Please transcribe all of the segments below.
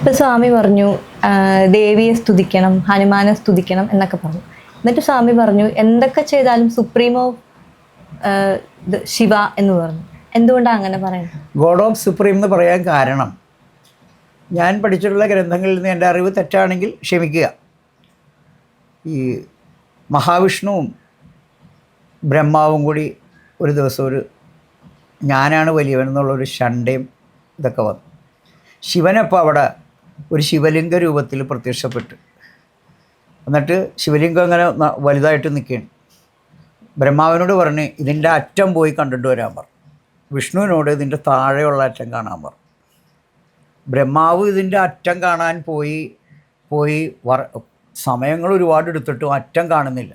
ഇപ്പൊ സ്വാമി പറഞ്ഞു ദേവിയെ സ്തുതിക്കണം, ഹനുമാനെ സ്തുതിക്കണം എന്നൊക്കെ പറഞ്ഞു. എന്നിട്ട് സ്വാമി പറഞ്ഞു എന്തൊക്കെ ചെയ്താലും സുപ്രീമോ ശിവ എന്ന് പറഞ്ഞു. എന്തുകൊണ്ടാണ് അങ്ങനെ പറയുന്നത്? ഗോഡ് ഓഫ് സുപ്രീം എന്ന് പറയാൻ കാരണം, ഞാൻ പഠിച്ചിട്ടുള്ള ഗ്രന്ഥങ്ങളിൽ നിന്ന് എൻ്റെ അറിവ് തെറ്റാണെങ്കിൽ ക്ഷമിക്കുക. ഈ മഹാവിഷ്ണുവും ബ്രഹ്മാവും കൂടി ഒരു ദിവസം ഒരു ഞാനാണ് വലിയവൻ എന്നുള്ളൊരു ശണ്ടയും ഇതൊക്കെ വന്നു. ശിവനപ്പോൾ അവിടെ ഒരു ശിവലിംഗ രൂപത്തിൽ പ്രത്യക്ഷപ്പെട്ടു. എന്നിട്ട് ശിവലിംഗം അങ്ങനെ വലുതായിട്ട് നിൽക്കുകയാണ്. ബ്രഹ്മാവിനോട് പറഞ്ഞ് ഇതിൻ്റെ അറ്റം പോയി കണ്ടിട്ട് വരാൻ പറഞ്ഞു. വിഷ്ണുവിനോട് ഇതിൻ്റെ താഴെയുള്ള അറ്റം കാണാൻ പറഞ്ഞു. ബ്രഹ്മാവ് ഇതിൻ്റെ അറ്റം കാണാൻ പോയി സമയങ്ങൾ ഒരുപാട് എടുത്തിട്ടും അറ്റം കാണുന്നില്ല.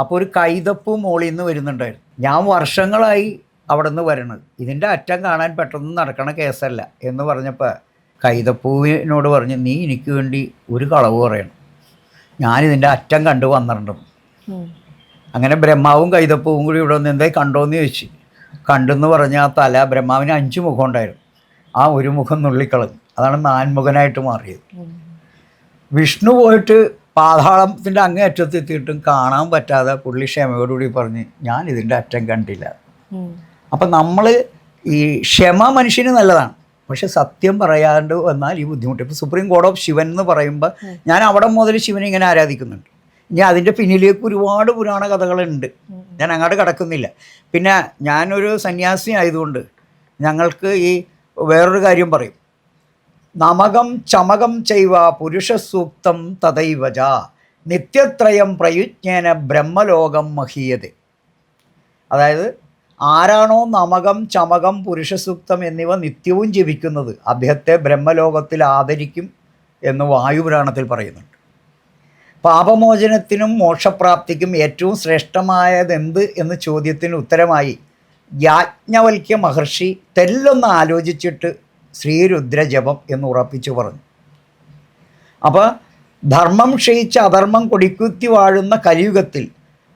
അപ്പോൾ ഒരു കൈതപ്പ് മോളിൽ നിന്ന് വരുന്നുണ്ടായിരുന്നു. ഞാൻ വർഷങ്ങളായി അവിടെ നിന്ന് വരണത്, ഇതിൻ്റെ അറ്റം കാണാൻ പെട്ടെന്ന് നടക്കണ കേസല്ല എന്ന് പറഞ്ഞപ്പോൾ കൈതപ്പൂവിനോട് പറഞ്ഞ് നീ എനിക്ക് വേണ്ടി ഒരു കളവ് പറയണം, ഞാനിതിൻ്റെ അറ്റം കണ്ടു വന്നിട്ടുണ്ടെന്ന്. അങ്ങനെ ബ്രഹ്മാവും കൈതപ്പൂവും കൂടി ഇവിടെ വന്ന് എന്തായി കണ്ടോയെന്ന് ചോദിച്ചു. കണ്ടെന്ന് പറഞ്ഞ ആ തല, ബ്രഹ്മാവിന് 5 മുഖം ഉണ്ടായിരുന്നു, ആ ഒരു മുഖം നുള്ളിക്കളഞ്ഞു. അതാണ് നാൻമുഖനായിട്ട് മാറിയത്. വിഷ്ണു പോയിട്ട് പാതാളത്തിൻ്റെ അങ്ങേ അറ്റത്തെത്തിയിട്ടും കാണാൻ പറ്റാതെ പുള്ളി ക്ഷമയോടുകൂടി പറഞ്ഞ് ഞാൻ ഇതിൻ്റെ അറ്റം കണ്ടില്ല. അപ്പം നമ്മൾ ഈ ക്ഷമ മനുഷ്യന് നല്ലതാണ്, പക്ഷെ സത്യം പറയാണ്ട് വന്നാൽ ഈ ബുദ്ധിമുട്ട്. ഇപ്പോൾ സുപ്രീം കോർട്ട് ഓഫ് ശിവൻ എന്ന് പറയുമ്പോൾ ഞാൻ അവിടെ മുതൽ ശിവനെ ഇങ്ങനെ ആരാധിക്കുന്നുണ്ട്. ഇനി അതിൻ്റെ പിന്നിലേക്ക് ഒരുപാട് പുരാണ കഥകളുണ്ട്, ഞാൻ അങ്ങോട്ട് കടക്കുന്നില്ല. പിന്നെ ഞാനൊരു സന്യാസി ആയതുകൊണ്ട് ഞങ്ങൾക്ക് ഈ വേറൊരു കാര്യം പറയും. നമകം ചമകം ചൈവ പുരുഷ സൂക്തം തഥൈവജ നിത്യത്രയം പ്രയുജ്ഞേന ബ്രഹ്മലോകം മഹീയതേ. അതായത് ആരാണോ നമകം ചമകം പുരുഷസൂക്തം എന്നിവ നിത്യവും ജപിക്കുന്നത് അദ്ദേഹത്തെ ബ്രഹ്മലോകത്തിൽ ആദരിക്കും എന്ന് വായുപുരാണത്തിൽ പറയുന്നുണ്ട്. പാപമോചനത്തിനും മോക്ഷപ്രാപ്തിക്കും ഏറ്റവും ശ്രേഷ്ഠമായതെന്ത് എന്ന ചോദ്യത്തിന് ഉത്തരമായി യാജ്ഞവൽക്യ മഹർഷി തെല്ലൊന്ന് ആലോചിച്ചിട്ട് ശ്രീരുദ്രജപം എന്ന് ഉറപ്പിച്ചു പറഞ്ഞു. അപ്പോൾ ധർമ്മം ക്ഷയിച്ച് അധർമ്മം കൊടിക്കുത്തി വാഴുന്ന കലിയുഗത്തിൽ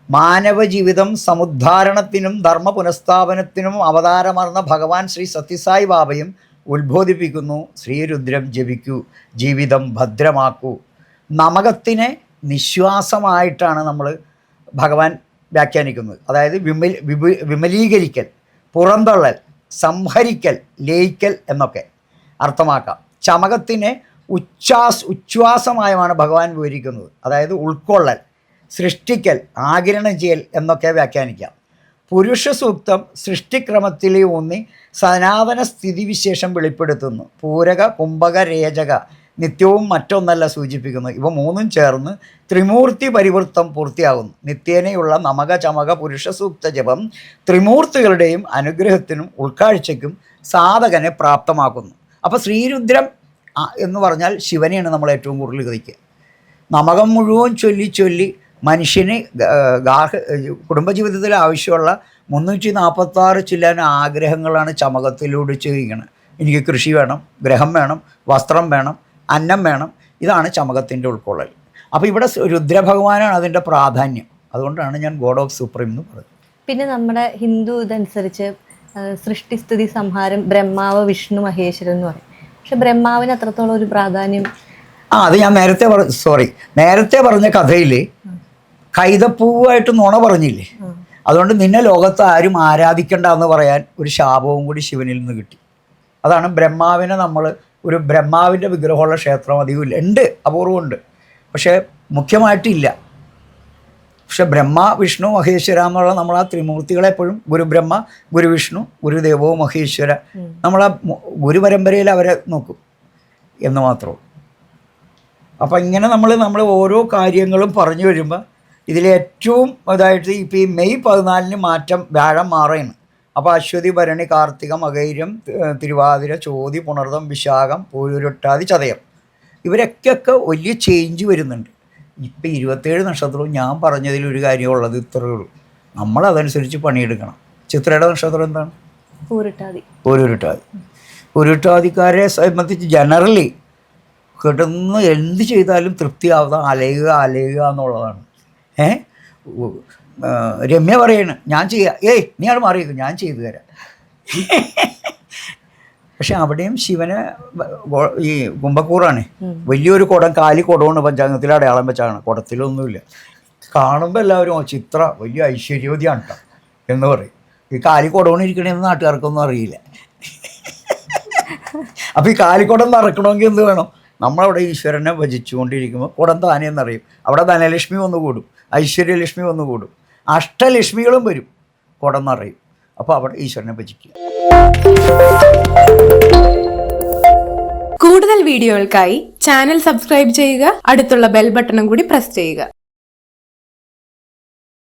മാനവജീവിതം സമുദ്ധാരണത്തിനും ധർമ്മ പുനഃസ്ഥാപനത്തിനും അവതാരമാർന്ന ഭഗവാൻ ശ്രീ സത്യസായി ബാബയും ഉത്ബോധിപ്പിക്കുന്നു, ശ്രീരുദ്രം ജപിക്കൂ, ജീവിതം ഭദ്രമാക്കൂ. നമകത്തിനെ നിശ്വാസമായിട്ടാണ് നമ്മൾ ഭഗവാൻ വ്യാഖ്യാനിക്കുന്നത്. അതായത് വിമലീകരിക്കൽ, പുറന്തള്ളൽ, സംഹരിക്കൽ, ലയിക്കൽ എന്നൊക്കെ അർത്ഥമാക്കാം. ചമകത്തിനെ ഉച്ഛ്വാസമായാണ് ഭഗവാൻ വിവരിക്കുന്നത്. അതായത് ഉൾക്കൊള്ളൽ, സൃഷ്ടിക്കൽ, ആഗിരണം ചെയ്യൽ എന്നൊക്കെ വ്യാഖ്യാനിക്കാം. പുരുഷ സൂക്തം സൃഷ്ടിക്രമത്തിലെ ഊന്നി സനാതന സ്ഥിതിവിശേഷം വെളിപ്പെടുത്തുന്നു. പൂരക, കുംഭക, രേചക നിത്യവും മറ്റൊന്നല്ല സൂചിപ്പിക്കുന്നു. ഇവ മൂന്നും ചേർന്ന് ത്രിമൂർത്തി പരിവൃത്തം പൂർത്തിയാകുന്നു. നിത്യേനയുള്ള നമക ചമക പുരുഷ സൂക്ത ജപം ത്രിമൂർത്തികളുടെയും അനുഗ്രഹത്തിനും ഉൾക്കാഴ്ചയ്ക്കും സാധകനെ പ്രാപ്തമാക്കുന്നു. അപ്പോൾ ശ്രീരുദ്രം എന്ന് പറഞ്ഞാൽ ശിവനെയാണ് നമ്മൾ ഏറ്റവും കൂടുതൽ ഗതിക്കുക. നമകം മുഴുവൻ ചൊല്ലി മനുഷ്യന് കുടുംബജീവിതത്തിൽ ആവശ്യമുള്ള 346 ചില്ലാൻ ആഗ്രഹങ്ങളാണ് ചമകത്തിലൂടെ ചെയ്യുന്നത്. എനിക്ക് കൃഷി വേണം, ഗ്രഹം വേണം, വസ്ത്രം വേണം, അന്നം വേണം. ഇതാണ് ചമകത്തിൻ്റെ ഉൾക്കൊള്ളൽ. അപ്പോൾ ഇവിടെ രുദ്രഭഗവാനാണ് അതിൻ്റെ പ്രാധാന്യം. അതുകൊണ്ടാണ് ഞാൻ ഗോഡ് ഓഫ് സുപ്രീം എന്ന് പറയുന്നത്. പിന്നെ നമ്മുടെ ഹിന്ദു ഇതനുസരിച്ച് സൃഷ്ടിസ്ഥിതി സംഹാരം ബ്രഹ്മാവ്, വിഷ്ണു, മഹേശ്വരൻ എന്ന് പറയും. പക്ഷെ ബ്രഹ്മാവിന് അത്രത്തോളം ഒരു പ്രാധാന്യം. അത് ഞാൻ നേരത്തെ പറഞ്ഞ കഥയിൽ കൈതപ്പൂവായിട്ട് നുണ പറഞ്ഞില്ലേ, അതുകൊണ്ട് നിന്നെ ലോകത്ത് ആരും ആരാധിക്കണ്ട എന്ന് പറയാൻ ഒരു ശാപവും കൂടി ശിവനിൽ നിന്ന് കിട്ടി. അതാണ് ബ്രഹ്മാവിനെ നമ്മൾ ഒരു ബ്രഹ്മാവിൻ്റെ വിഗ്രഹമുള്ള ക്ഷേത്രം അധികമില്ല, ഉണ്ട്, അപൂർവമുണ്ട്, പക്ഷേ മുഖ്യമായിട്ടില്ല. പക്ഷെ ബ്രഹ്മ, വിഷ്ണു, മഹേശ്വര എന്നുള്ള നമ്മൾ ആ ത്രിമൂർത്തികളെപ്പോഴും ഗുരുബ്രഹ്മ, ഗുരുവിഷ്ണു, ഗുരുദേവോ മഹേശ്വര, നമ്മൾ ആ ഗുരുപരമ്പരയിൽ അവരെ നോക്കും എന്ന് മാത്രമേ. അപ്പം ഇങ്ങനെ നമ്മൾ ഓരോ കാര്യങ്ങളും പറഞ്ഞു വരുമ്പോൾ ഇതിലേറ്റവും ഇതായിട്ട് ഇപ്പോൾ ഈ മെയ് 14 മാറ്റം വ്യാഴം മാറുകയാണ്. അപ്പോൾ അശ്വതി, ഭരണി, കാർത്തിക, മകൈരം, തിരുവാതിര, ചോതി, പുണർതം, വിശാഖം, പൂരുരുട്ടാതി, ചതയം, ഇവരൊക്കെ വലിയ ചേഞ്ച് വരുന്നുണ്ട്. ഇപ്പം 27 നക്ഷത്രവും ഞാൻ പറഞ്ഞതിലൊരു കാര്യമുള്ളത് ഇത്രയേ ഉള്ളൂ, നമ്മളതനുസരിച്ച് പണിയെടുക്കണം. ചിത്രയുടെ നക്ഷത്രം എന്താണ്? പൂരുരുട്ടാതിക്കാരെ സംബന്ധിച്ച് ജനറലി കിടന്ന് എന്ത് ചെയ്താലും തൃപ്തിയാവുക, അലയുക എന്നുള്ളതാണ്. രമ്യ പറയണ് ഞാൻ ചെയ്യാം, നീ അവിടെ മാറിയിരിക്കും, ഞാൻ ചെയ്തു തരാം. പക്ഷെ അവിടെയും ശിവന് ഈ കുംഭക്കൂറാണ്. വലിയൊരു കുടം, കാലി കുടമാണ് പഞ്ചാംഗത്തിൽ അടയാളം വെച്ചാണ്, കുടത്തിലൊന്നുമില്ല. കാണുമ്പോൾ എല്ലാവരും ചിത്ര വലിയ ഐശ്വര്യവതിയാണ് കേട്ടോ എന്ന് പറയും. ഈ കാലി കുടമാണ് ഇരിക്കണേന്ന് നാട്ടുകാർക്കൊന്നും അറിയില്ല. അപ്പോൾ ഈ കാലിക്കുടം നടക്കണമെങ്കിൽ എന്ത് വേണം? നമ്മളവിടെ ഈശ്വരനെ ഭജിച്ചുകൊണ്ടിരിക്കുമ്പോൾ കുടം താനേ എന്നറിയും. അവിടെ ധനലക്ഷ്മി വന്നു കൂടും, ഐശ്വര്യലക്ഷ്മി വന്നു കൂടും, അഷ്ടലക്ഷ്മികളും വരും, കുടം നിറയും. അപ്പോൾ അവിടെ ഈശ്വരനെ ഭജിക്കുക. കൂടുതൽ വീഡിയോകൾക്കായി ചാനൽ സബ്സ്ക്രൈബ് ചെയ്യുക, അടുത്തുള്ള ബെൽ ബട്ടണും കൂടി പ്രസ് ചെയ്യുക.